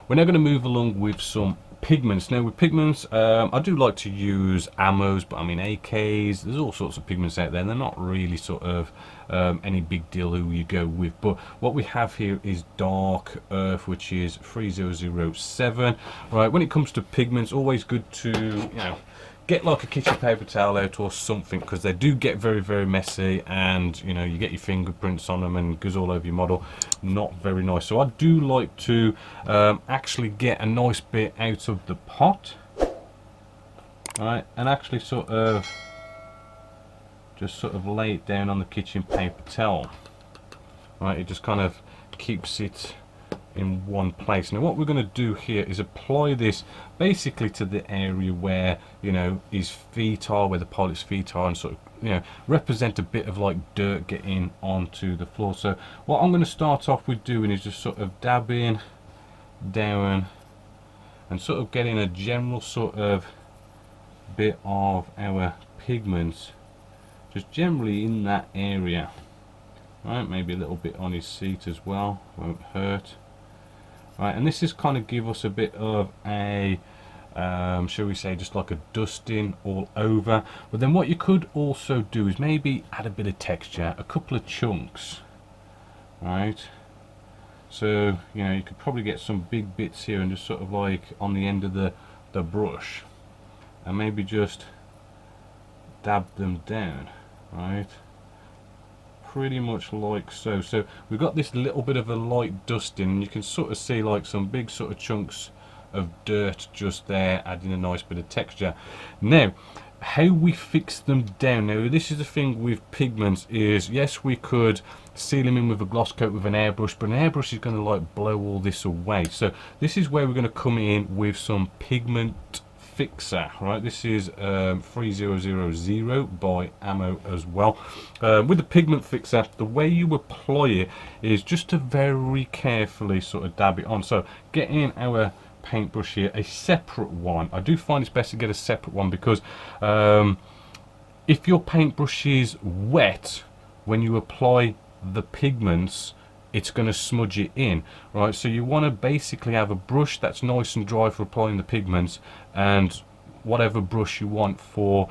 we're now going to move along with some pigments. Now with pigments, I do like to use ammos, but I mean AKs, there's all sorts of pigments out there, and they're not really sort of any big deal who you go with. But what we have here is Dark Earth, which is 3007. Right, when it comes to pigments, always good to, you know, get like a kitchen paper towel out or something, because they do get very, very messy, and you know, you get your fingerprints on them and goes all over your model. Not very nice. So I do like to actually get a nice bit out of the pot, right, and actually sort of just lay it down on the kitchen paper towel. Right, it just kind of keeps it in one place. Now what we're going to do here is apply this basically to the area where, you know, his feet are, where the pilot's feet are, and sort of, you know, represent a bit of like dirt getting onto the floor. So what I'm going to start off with doing is just sort of dabbing down and sort of getting a general sort of bit of our pigments just generally in that area. Right, maybe a little bit on his seat as well, won't hurt. Right, and this is kind of give us a bit of a shall we say, just like a dusting all over. But then what you could also do is maybe add a bit of texture, a couple of chunks, right? So, you know, you could probably get some big bits here and just sort of like on the end of the brush, and maybe just dab them down, right? Pretty much like so. So we've got this little bit of a light dusting, and you can sort of see like some big sort of chunks of dirt just there, adding a nice bit of texture. Now how we fix them down, now this is the thing with pigments, is yes, we could seal them in with a gloss coat with an airbrush, but an airbrush is going to like blow all this away. So this is where we're going to come in with some Pigment Fixer. Right, this is 3000 by Ammo as well. With the Pigment Fixer, the way you apply it is just to very carefully sort of dab it on. So getting our paintbrush here, a separate one. I do find it's best to get a separate one, because if your paintbrush is wet when you apply the pigments, it's going to smudge it in, right? So you want to basically have a brush that's nice and dry for applying the pigments, and whatever brush you want for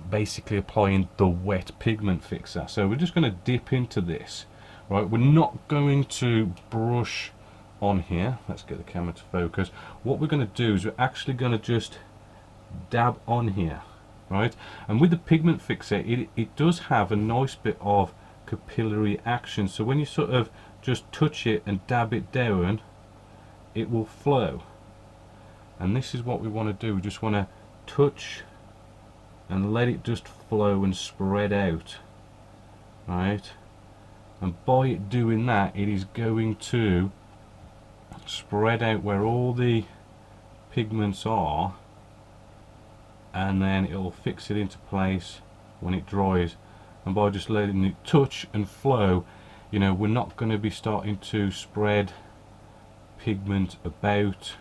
basically applying the wet pigment fixer. So we're just going to dip into this, right? We're not going to brush on here. Let's get the camera to focus. What we're going to do is we're actually going to just dab on here, right? And with the Pigment Fixer, it does have a nice bit of capillary action, so when you sort of just touch it and dab it down, it will flow. And this is what we want to do. We just want to touch and let it just flow and spread out, right? And by it doing that, it is going to spread out where all the pigments are, and then it'll fix it into place when it dries. And by just letting it touch and flow, you know, we're not going to be starting to spread pigment about.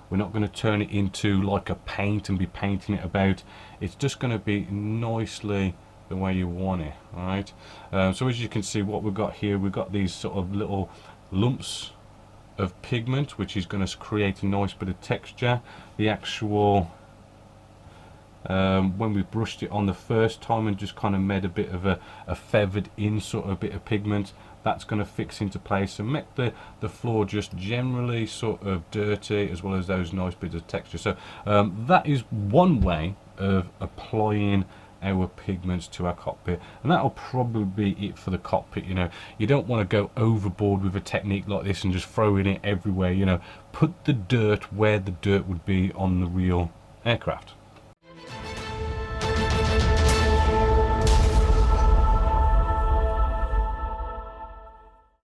We're not going to turn it into like a paint and be painting it about. It's just going to be nicely the way you want it. Alright, so as you can see, what we've got here, we've got these sort of little lumps of pigment, which is going to create a nice bit of texture. The actual when we brushed it on the first time and just kind of made a bit of a feathered in sort of bit of pigment, that's going to fix into place and make the floor just generally sort of dirty, as well as those nice bits of texture. So that is one way of applying our pigments to our cockpit, and that'll probably be it for the cockpit. You know, you don't want to go overboard with a technique like this and just throwing it everywhere. You know, put the dirt where the dirt would be on the real aircraft.